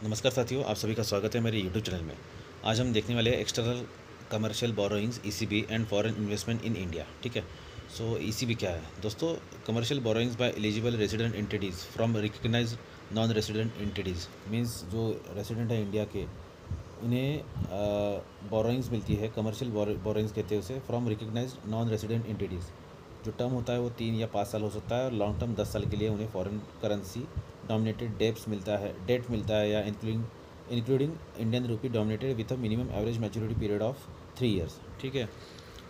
नमस्कार साथियों, आप सभी का स्वागत है मेरे यूट्यूब चैनल में। आज हम देखने वाले हैं external commercial borrowings ECB and foreign investment in India. ठीक है, सो ईसीबी क्या है दोस्तों? Commercial borrowings by eligible resident entities from recognised non resident entities. Means जो रेजिडेंट है इंडिया के, उन्हें बोरोइंग्स मिलती है। कमर्शियल बोरोइंग्स कहते हैं उसे, from recognised non resident entities. जो टर्म होता है वो 3 या 5 साल हो सकता है, और लॉन्ग टर्म 10 साल के लिए उन्हें फॉरेन करेंसी डोमिनेटेड डेट मिलता है, या including Indian rupee dominated with a minimum average maturity period of 3 years. ठीक है,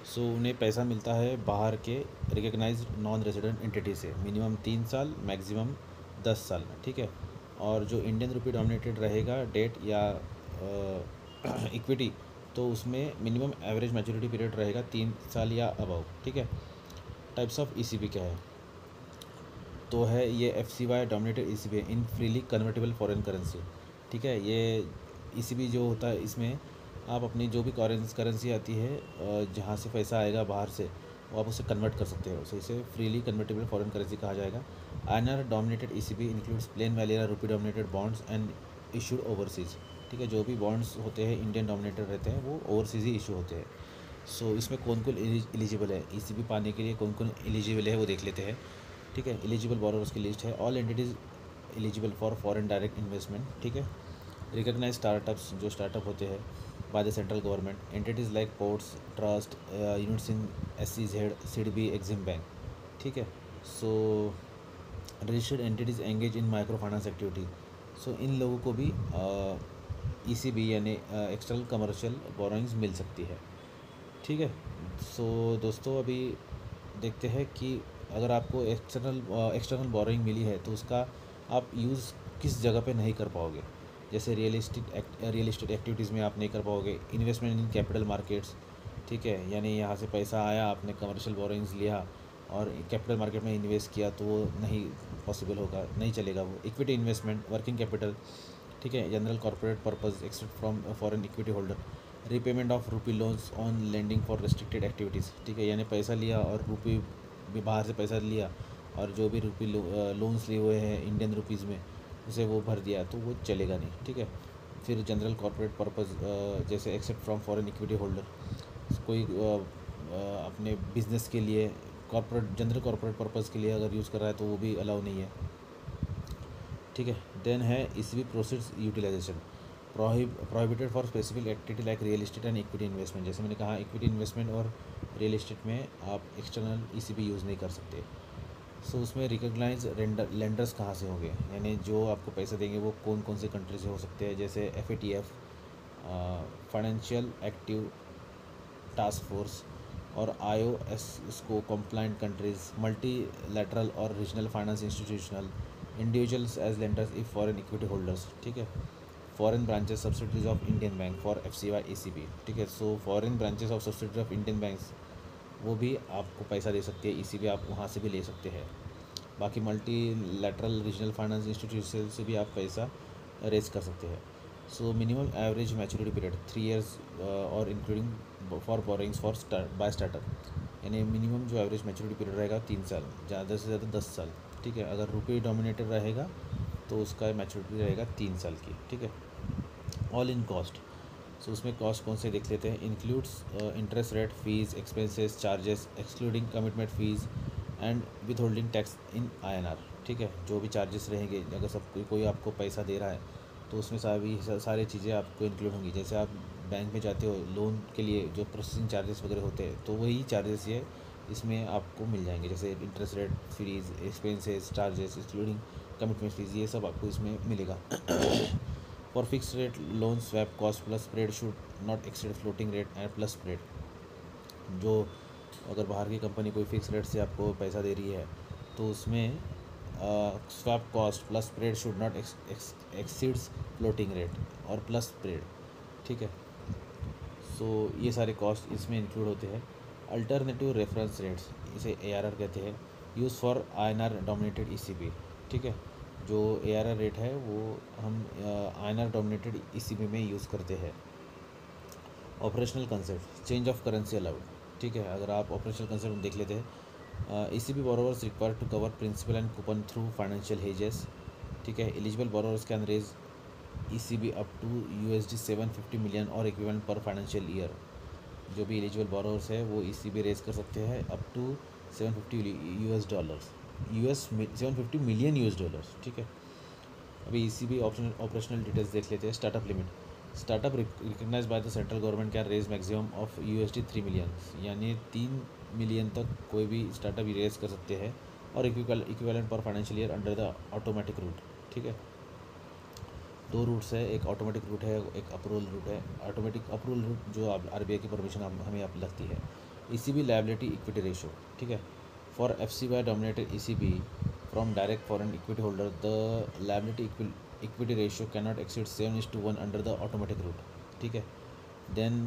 सो उन्हें पैसा मिलता है बाहर के रिकग्नाइज्ड नॉन रेजिडेंट एंटिटी से, मिनिमम 3 साल, मैक्सिमम 10 साल में। ठीक है, और जो इंडियन रुपी डोमिनेटेड रहेगा डेट या इक्विटी, तो उसमें मिनिमम एवरेज मैच्योरिटी पीरियड रहेगा 3 साल या अबव। ठीक है, टाइप्स ऑफ ईसीबी क्या है? तो है ये एफसीवाई डोमिनेटेड ईसीबी इन फ्रीली कन्वर्टेबल फॉरेन करेंसी। ठीक है, ये ईसीबी जो होता है, इसमें आप अपनी जो भी करेंसी आती है, जहाँ से पैसा आएगा बाहर से, वो आप उसे कन्वर्ट कर सकते हो। सो इसे फ्रीली कन्वर्टेबल फॉरेन करेंसी कहा जाएगा। INR denominated ECB includes plain vanilla rupee denominated bonds and issued overseas. ठीक है, जो भी बॉन्ड्स होते हैं इंडियन डोमिनेटेड रहते हैं, वो ओवरसीज़ ही इशू होते हैं। सो इसमें कौन कौन एलिजिबल है ईसीबी पाने के लिए, कौन कौन एलिजिबल है वो देख लेते हैं। ठीक है, एलिजिबल बोरोवर्स की लिस्ट है। All entities eligible for foreign direct investment. ठीक है, रिकग्नाइज स्टार्टअप्स, जो स्टार्टअप होते हैं by the central government, entities like ports, trust, units in SEZ, SIDBI, Exim bank. ठीक है, so registered entities engage in micro finance activity. So इन लोगों को भी ईसीबी यानी एक्सटर्नल कमर्शियल बोरोइंग्स मिल सकती है। ठीक है, सो दोस्तों अभी देखते हैं कि अगर आपको एक्सटर्नल बोरोइंग मिली है तो उसका आप यूज़ किस जगह पे नहीं कर पाओगे। जैसे रियल एस्टेट एक्टिविटीज़ में आप नहीं कर पाओगे। Investment in capital markets. ठीक है, यानी यहाँ से पैसा आया, आपने कमर्शियल बोरोइंग्स लिया और कैपिटल मार्केट में इन्वेस्ट किया, तो वो नहीं पॉसिबल होगा, नहीं चलेगा वो। Equity investment, working capital. ठीक है, general corporate purpose except from foreign equity holder. Repayment of rupee loans on lending for restricted activities. ठीक है, यानी पैसा लिया और रुपी भी बाहर से पैसा लिया, और जो भी रुपी लोन्स लिए हुए हैं इंडियन रुपीज़ में, उसे वो भर दिया, तो वो चलेगा नहीं। ठीक है, फिर जनरल कॉर्पोरेट पर्पस, जैसे except from foreign equity holder, कोई अपने बिजनेस के लिए जनरल कॉर्पोरेट पर्पज़ के लिए अगर यूज़ कर रहा है तो वो भी अलाउ नहीं है। ठीक है, देन है ECB proceeds utilisation, prohibited for specific activity like real estate and equity investment. जैसे मैंने कहा, इक्विटी इन्वेस्टमेंट और रियल एस्टेट में आप एक्सटर्नल ईसीबी यूज़ नहीं कर सकते। सो उसमें रिकग्नाइज लेंडर्स कहाँ से होंगे, यानी जो आपको पैसा देंगे वो कौन कौन से कंट्री से हो सकते हैं। जैसे FATF, financial active task force, और IOS इसको कंप्लाइंट कंट्रीज, मल्टीलैटरल और regional finance institutional, individuals as lenders if foreign equity holders. ठीक है, foreign branches subsidiaries of Indian bank for FCY ECB। ठीक है, so foreign branches of subsidiary of Indian banks, वो भी आपको पैसा दे सकते हैं ECB, आप वहाँ से भी ले सकते हैं। बाकी मल्टीलैटरल रीजनल फाइनेंस इंस्टीट्यूशन से भी आप पैसा रेज कर सकते हैं। So minimum average maturity period 3 years, और including for borrowings for by startup, यानी मिनिमम जो एवरेज मैच्योरिटी पीरियड रहेगा 3 साल, ज़्यादा से ज़्यादा 10 साल। ठीक है, अगर रुपये डोमिनेटेड रहेगा तो उसका मैच्योरिटी रहेगा 3 साल की। ठीक है, ऑल इन कॉस्ट। सो उसमें कॉस्ट कौन से देख लेते हैं। Includes interest rate, fees, expenses, charges excluding commitment fees and with holding tax in INR। ठीक है, जो भी चार्जेस रहेंगे, अगर सब कोई आपको पैसा दे रहा है तो उसमें सारी चीज़ें आपको इंक्लूड होंगी। जैसे आप बैंक में जाते हो लोन के लिए, जो प्रोसेसिंग चार्जेस वगैरह होते हैं, तो वही चार्जेस ये इसमें आपको मिल जाएंगे। जैसे interest rate, fees, expenses, charges excluding commitment fees, ये सब आपको इसमें मिलेगा। For fix rate loan swap cost plus spread should not exceed floating rate and plus spread. जो अगर बाहर की कंपनी कोई फिक्स रेट से आपको पैसा दे रही है, तो उसमें swap cost plus spread should not exceeds floating rate और प्लस स्प्रेड। ठीक है, सो ये सारे कॉस्ट इसमें इंक्लूड होते हैं। अल्टरनेटिव रेफरेंस रेट्स, इसे ARR कहते हैं, use for INR dominated ECB। ठीक है, जो ARR रेट है वो हम INR डोमिनेटेड ECB में यूज़ करते हैं। Operational concept, change of currency allowed. ठीक है, अगर आप ऑपरेशनल कंसेप्ट देख लेते हैं, ECB borrowers required to cover principal and coupon through financial hedges. ठीक है, eligible borrowers can raise ECB up to USD 750 million और इक्विवेलेंट पर फाइनेंशियल ईयर। जो भी एलिजिबल बोरोवर्स है वो ECB रेज कर सकते हैं up to 750 US dollars, US 750 million US dollars. ठीक है, अभी ECB ऑपरेशनल डिटेल्स देख लेते हैं। Startup limit, startup recognise by the central government can raise maximum of USD 3 million, यानी 3 मिलियन तक कोई भी स्टार्टअप रेज कर सकते हैं और equivalent per financial year under the automatic route. ठीक है, दो रूट्स है, एक ऑटोमेटिक रूट है, एक अप्रूवल रूट है। ऑटोमेटिक अप्रूवल रूट जो RBI की परमिशन हमें अब लगती है। ECB लायबिलिटी इक्विटी रेशो, ठीक है, for FCY dominated ECB from direct foreign equity holder the liability equity ratio can not exceed 7:1 under the automatic route. ठीक है, देन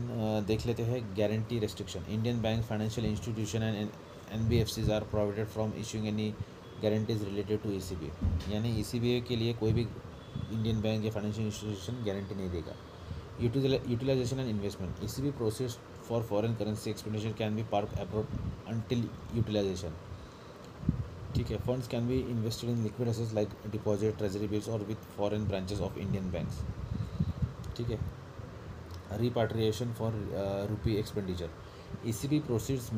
देख लेते हैं guarantee restriction. Indian bank, financial institution and NBFCs are provided from issuing any guarantees related to ECB, यानी ECB के लिए कोई भी इंडियन बैंक या फाइनेंशियल इंस्टीट्यूशन गारंटी नहीं देगा। Utilisation and investment, ECB process for foreign currency expenditure can be park abroad until utilisation. ठीक है, funds can be invested in liquid assets like deposit, treasury bills और with foreign branches of Indian banks. ठीक है, repatriation for rupee expenditure, ECB proceeds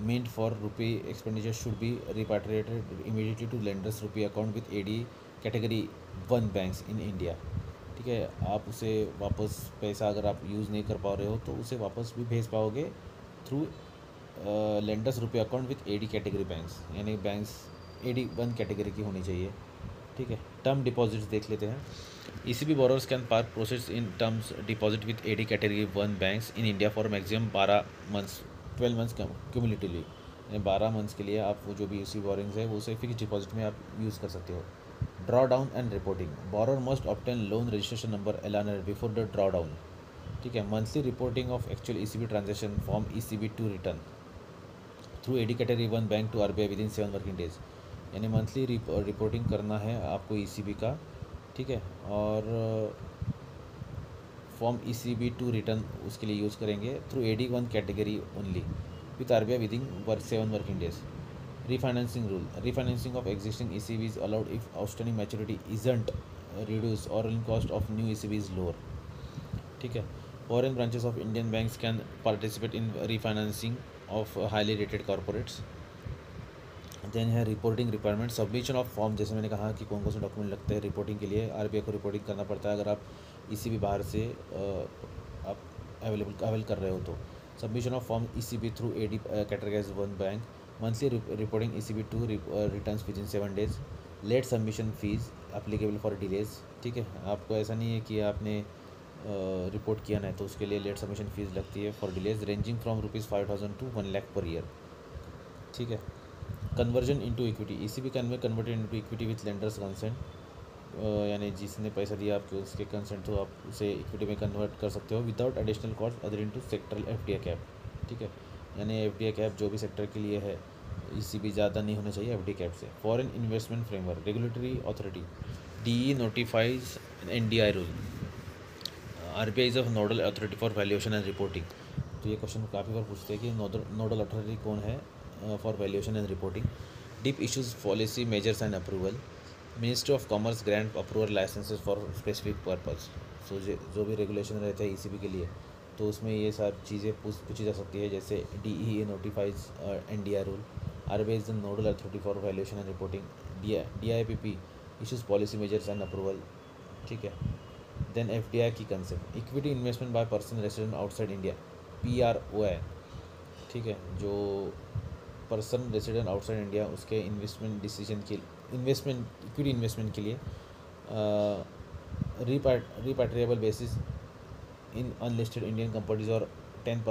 meant for rupee expenditure should be repatriated immediately to lenders rupee account with AD category 1 banks in India। ठीक है, आप उसे वापस पैसा अगर आप यूज़ नहीं कर पा रहे हो तो उसे वापस भी भेज पाओगे थ्रू लेंडर्स रुपये account with AD category banks, यानी बैंक्स AD1 कैटेगरी की होनी चाहिए। ठीक है, टर्म डिपॉजिट्स देख लेते हैं। ECB borrowers can park process in terms deposit with AD category 1 banks in India for maximum 12 months cumulatively, यानी 12 मंथ्स के लिए आप वो जो भी ECB borrowings है वो उसे फिक्स डिपॉजिट में आप यूज़ कर सकते हो। Draw down and reporting, borrower must obtain loan registration number LNR before the drawdown। ठीक है, monthly reporting of actual ECB transaction form ECB two return through AD category 1 bank to RBI within 7 working days, यानी monthly reporting करना है आपको ECB का। ठीक है, और फॉर्म ECB टू रिटर्न उसके लिए यूज़ करेंगे through AD1 category only with RBI within 7 working days. Refinancing rule, refinancing of existing ECB is allowed if outstanding maturity isn't reduce और in cost of new ECB is lower. ठीक है, foreign branches of Indian banks can participate in refinancing of highly rated corporates. Then है reporting requirement, submission of form, जैसे मैंने कहा कि कौन कौन से डॉक्यूमेंट लगते हैं रिपोर्टिंग के लिए। RBI को रिपोर्टिंग करना पड़ता है अगर आप ECB बाहर से आप अवेल कर रहे हो तो। Submission of form ECB through AD categorise 1 bank, monthly reporting ECB two returns within 7 days. Late submission fees applicable for delays. ठीक है, आपको ऐसा नहीं है कि आपने रिपोर्ट किया ना है तो उसके लिए लेट सबमिशन फीस लगती है for delays, ranging from ₹5,000 to 1 lakh per year. ठीक है, conversion into equity, ECB can be converted into equity with lenders consent, यानी जिसने पैसा दिया आपके उसके कंसेंट तो आप उसे इक्विटी में कन्वर्ट कर सकते हो without additional cost other into sectoral FDI cap. ठीक है, यानी FDI कैप जो भी सेक्टर के लिए है, ECB ज़्यादा नहीं होना चाहिए FDI कैप से। Foreign investment framework, regulatory authority DE notifies NDI rule, RBI is a nodal authority for valuation and reporting. तो ये क्वेश्चन काफ़ी बार पूछते हैं कि नोडल अथॉरिटी कौन है for valuation and reporting. DIPP issues policy measures and approval, ministry of commerce grant approval licences for specific purpose. So जो भी रेगुलेशन रहता है ECB के लिए तो उसमें ये सारी चीज़ें पूछी जा सकती है, जैसे DE notifies NDI rule, RBI is the nodal authority for valuation and reporting, DIPP issues policy measures and approval. ठीक है, देन FDI की concept, equity investment by person resident outside India, PROI। ठीक है, जो पर्सन रेसिडेंट आउटसाइड इंडिया उसके investment decision के equity investment के लिए रिपैट्रिएबल बेसिस इन अनलिस्टेड इंडियन कंपनीज और 10%